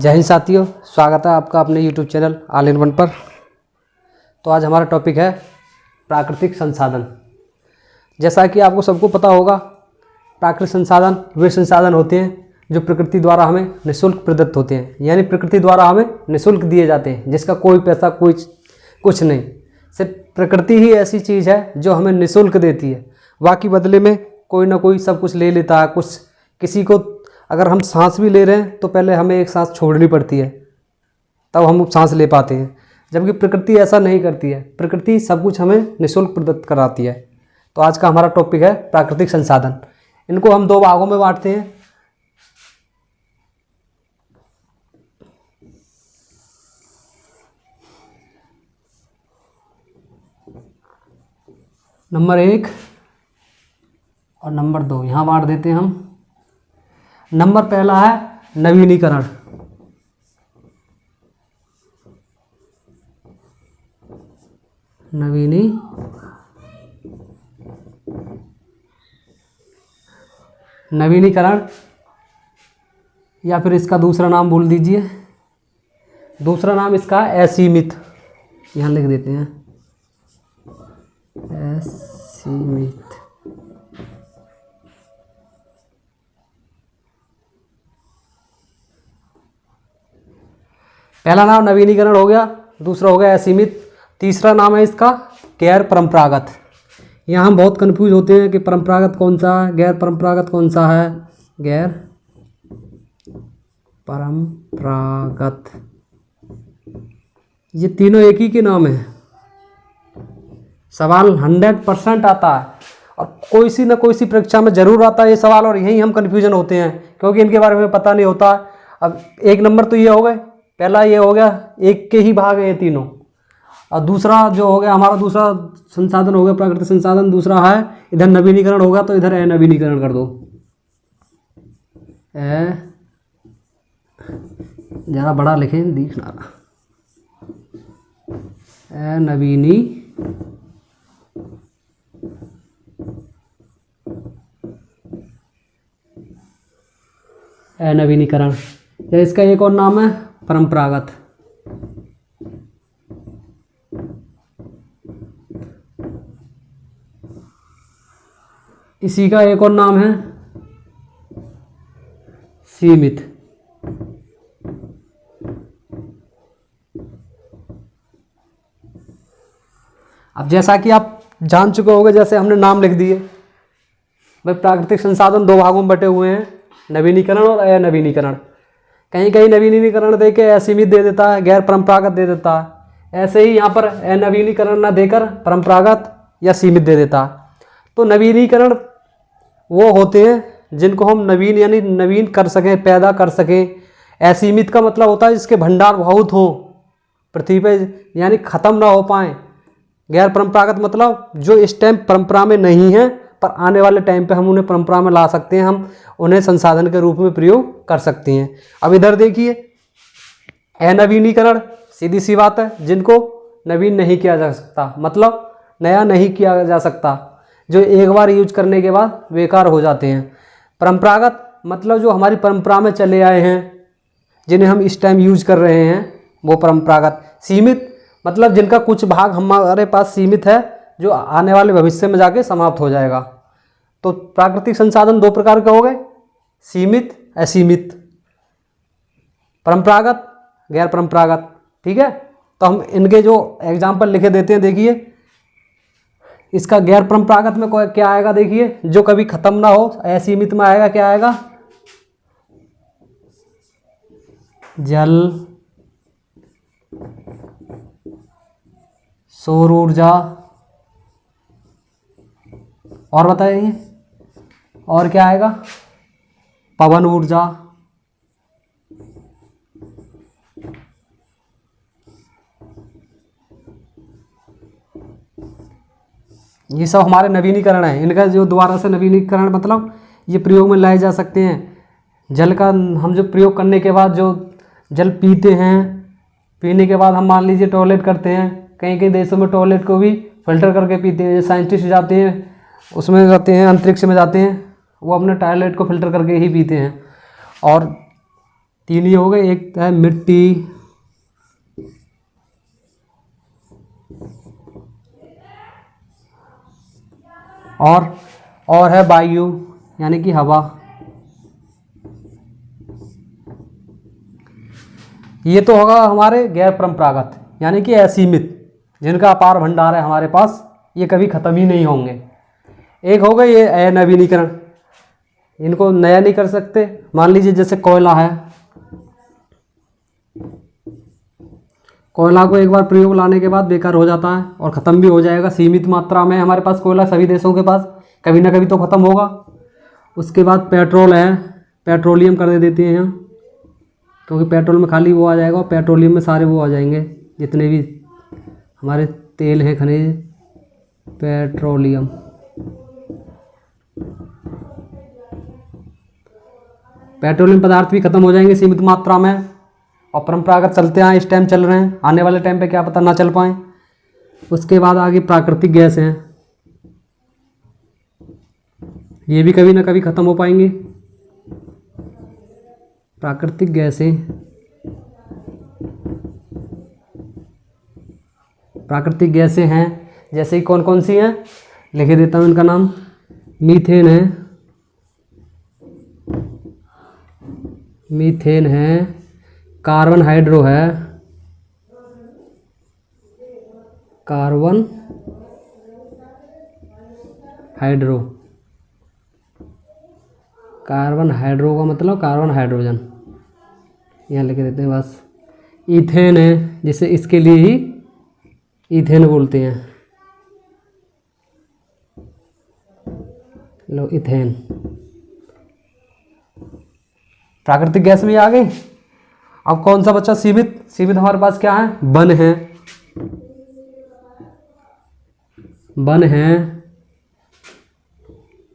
जय हिंद साथियों, स्वागत है आपका अपने YouTube channel all in one पर। तो आज हमारा टॉपिक है प्राकृतिक संसाधन। जैसा कि आपको सबको पता होगा, प्राकृतिक संसाधन वे संसाधन होते हैं जो प्रकृति द्वारा हमें निःशुल्क प्रदत्त होते हैं, यानी प्रकृति द्वारा हमें निःशुल्क दिए जाते हैं, जिसका कोई पैसा कोई कुछ नहीं। सिर्फ प्रकृति ही ऐसी चीज़ है जो हमें निःशुल्क देती है, बाकी बदले में कोई ना कोई सब कुछ ले लेता है। कुछ किसी को अगर हम सांस भी ले रहे हैं तो पहले हमें एक सांस छोड़नी पड़ती है, तब हम सांस ले पाते हैं, जबकि प्रकृति ऐसा नहीं करती है। प्रकृति सब कुछ हमें निःशुल्क प्रदत्त कराती है। तो आज का हमारा टॉपिक है प्राकृतिक संसाधन। इनको हम दो भागों में बांटते हैं। नंबर 1 और नंबर 2 यहाँ बांट देते हैं हम। नंबर पहला है नवीनीकरण। नवीनीकरण या फिर इसका दूसरा नाम बोल दीजिए। दूसरा नाम इसका असीमित, यहाँ लिख देते हैं असीमित। पहला नाम नवीनीकरण हो गया, दूसरा हो गया असीमित, तीसरा नाम है इसका गैर परंपरागत। यहाँ हम बहुत कंफ्यूज होते हैं कि परंपरागत कौन सा है, गैर परंपरागत कौन सा है। गैर परंपरागत, ये तीनों एक ही के नाम है। सवाल 100% आता है और कोई सी न कोई सी परीक्षा में ज़रूर आता है ये सवाल, और यही हम कन्फ्यूजन होते हैं क्योंकि इनके बारे में पता नहीं होता। अब एक नंबर तो ये हो गए, पहला ये हो गया, एक के ही भाग हैं ये तीनों। और दूसरा जो हो गया हमारा दूसरा संसाधन हो गया प्राकृतिक संसाधन, दूसरा है इधर नवीनीकरण होगा तो इधर अनवीनीकरण कर दो। ज़रा बड़ा लिखें, दिख ना रहा। अनवीनीकरण, या इसका एक और नाम है परंपरागत। इसी का एक और नाम है सीमित। अब जैसा कि आप जान चुके होंगे, जैसे हमने नाम लिख दिए भाई, प्राकृतिक संसाधन दो भागों में बटे हुए हैं, नवीनीकरण और अनवीनीकरण। कहीं कहीं नवीनीकरण दे के असीमित दे देता है, गैर परंपरागत दे देता है। ऐसे ही यहाँ पर अनवीनीकरण ना देकर परंपरागत या सीमित दे देता है। तो नवीनीकरण वो होते हैं जिनको हम नवीन यानी नवीन कर सकें, पैदा कर सकें। असीमित का मतलब होता है जिसके भंडार बहुत हों पृथ्वी पे, यानी ख़त्म ना हो पाएँ। गैर परंपरागत मतलब जो इस टाइम परंपरा में नहीं है पर आने वाले टाइम पे हम उन्हें परंपरा में ला सकते हैं, हम उन्हें संसाधन के रूप में प्रयोग कर सकते हैं। अब इधर देखिए, अनवीनीकरण सीधी सी बात है, जिनको नवीन नहीं किया जा सकता, मतलब नया नहीं किया जा सकता, जो एक बार यूज करने के बाद बेकार हो जाते हैं। परंपरागत मतलब जो हमारी परंपरा में चले आए हैं, जिन्हें हम इस टाइम यूज कर रहे हैं, वो परंपरागत। सीमित मतलब जिनका कुछ भाग हमारे पास सीमित है, जो आने वाले भविष्य में जाके समाप्त हो जाएगा। तो प्राकृतिक संसाधन दो प्रकार के हो गए, सीमित असीमित, परंपरागत गैर परंपरागत। ठीक है, तो हम इनके जो एग्जाम्पल लिखे देते हैं। देखिए, इसका गैर परंपरागत में क्या आएगा, देखिए, जो कभी खत्म ना हो। असीमित में आएगा, क्या आएगा, जल, सौर ऊर्जा, और बताइए, और क्या आएगा, पवन ऊर्जा। ये सब हमारे नवीनीकरण है। इनका जो दोबारा से नवीनीकरण मतलब ये प्रयोग में लाए जा सकते हैं। जल का हम जो प्रयोग करने के बाद जो जल पीते हैं, पीने के बाद हम मान लीजिए टॉयलेट करते हैं। कई कई देशों में टॉयलेट को भी फिल्टर करके पीते हैं। साइंटिस्ट जाते हैं, उसमें जाते हैं, अंतरिक्ष में जाते हैं, वो अपने टॉयलेट को फिल्टर करके ही पीते हैं। और 3 ये हो गए। एक है मिट्टी, और है वायु यानी कि हवा। ये तो होगा हमारे गैर परंपरागत यानी कि असीमित, जिनका अपार भंडार है हमारे पास, ये कभी ख़त्म ही नहीं होंगे। एक हो गए ये अनवीनीकरण, इनको नया नहीं कर सकते। मान लीजिए जैसे कोयला है, कोयला को एक बार प्रयोग लाने के बाद बेकार हो जाता है और ख़त्म भी हो जाएगा। सीमित मात्रा में हमारे पास कोयला सभी देशों के पास, कभी ना कभी तो ख़त्म होगा। उसके बाद पेट्रोल है, पेट्रोलियम कर देते हैं यहाँ, क्योंकि पेट्रोल में खाली वो आ जाएगा और पेट्रोलियम में सारे वो आ जाएंगे जितने भी हमारे तेल हैं, खनिज, पेट्रोलियम। पेट्रोलियम पदार्थ भी खत्म हो जाएंगे सीमित मात्रा में। और परंपरागत चलते आए, इस टाइम चल रहे हैं, आने वाले टाइम पे क्या पता ना चल पाएँ। उसके बाद आगे प्राकृतिक गैस हैं, ये भी कभी ना कभी ख़त्म हो पाएंगे। प्राकृतिक गैसें, प्राकृतिक गैसें हैं जैसे कि कौन कौन सी हैं, लिख देता हूँ इनका नाम। मीथेन है, मीथेन है, कार्बन हाइड्रो है, कार्बन हाइड्रो, कार्बन हाइड्रो का मतलब कार्बन हाइड्रोजन, यहाँ लिख देते हैं बस। ईथेन है, जिसे इसके लिए ही ईथेन बोलते हैं, लो इथेन। प्राकृतिक गैस में आ गई। अब कौन सा बच्चा सीमित? सीमित हमारे पास क्या है? वन है, वन है,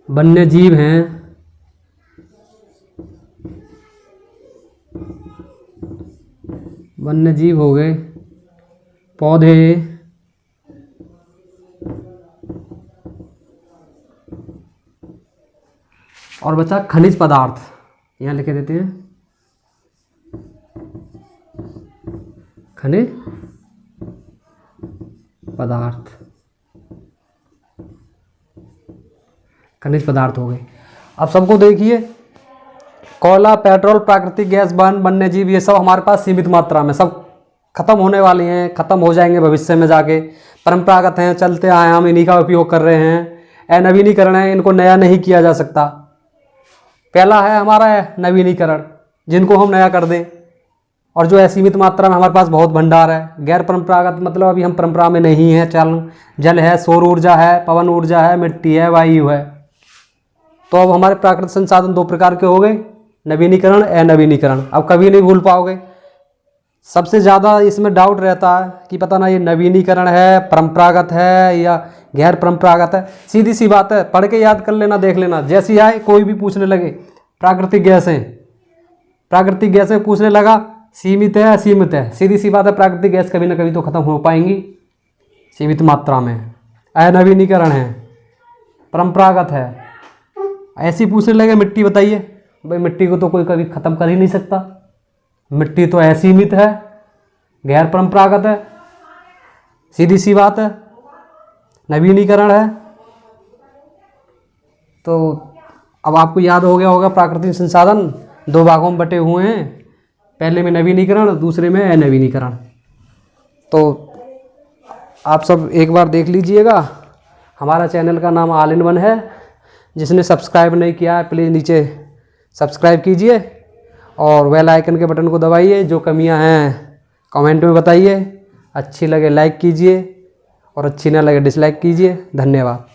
वन्य जीव हैं, वन्य जीव हो गए, पौधे, और बचा खनिज पदार्थ, यहाँ लिखे देते हैं खनिज पदार्थ, खनिज पदार्थ हो गए। अब सबको देखिए, कोयला, पेट्रोल, प्राकृतिक गैस, वन, वन्य जीव, ये सब हमारे पास सीमित मात्रा में, सब खत्म होने वाली हैं, खत्म हो जाएंगे भविष्य में जाके। परंपरागत हैं, चलते आए, हम इन्हीं का उपयोग कर रहे हैं। नवीनीकरण है, इनको नया नहीं किया जा सकता। पहला है हमारा नवीनीकरण, जिनको हम नया कर दें, और जो असीमित मात्रा में हमारे पास बहुत भंडार है। गैर परंपरागत मतलब अभी हम परंपरा में नहीं है। जल है, सौर ऊर्जा है, पवन ऊर्जा है, मिट्टी है, वायु है। तो अब हमारे प्राकृतिक संसाधन 2 प्रकार के हो गए, नवीनीकरण, अनवीनीकरण। अब कभी नहीं भूल पाओगे। सबसे ज़्यादा इसमें डाउट रहता है कि पता ना ये नवीनीकरण है, परंपरागत है या गैर परंपरागत है। सीधी सी बात है, पढ़ के याद कर लेना, देख लेना, जैसी आए कोई भी पूछने लगे। प्राकृतिक गैसें, प्राकृतिक गैसें पूछने लगा, सीमित है असीमित है, सीधी सी बात है, प्राकृतिक गैस कभी ना कभी तो खत्म हो पाएंगी सीमित मात्रा में। अनवीनीकरण है, परंपरागत है। ऐसी पूछने लगे मिट्टी बताइए, भाई मिट्टी को तो कोई कभी ख़त्म कर ही नहीं सकता, मिट्टी तो असीमित है, गैर परंपरागत है, सीधी सी बात है। नवीनीकरण है। तो अब आपको याद हो गया होगा, प्राकृतिक संसाधन 2 भागों में बटे हुए हैं, पहले में नवीनीकरण, दूसरे में अनवीनीकरण। तो आप सब एक बार देख लीजिएगा। हमारा चैनल का नाम ऑल इन वन है। जिसने सब्सक्राइब नहीं किया है प्लीज़ नीचे सब्सक्राइब कीजिए और बेल आइकन के बटन को दबाइए। जो कमियां हैं कमेंट में बताइए, अच्छी लगे लाइक कीजिए और अच्छी ना लगे डिसलाइक कीजिए। धन्यवाद।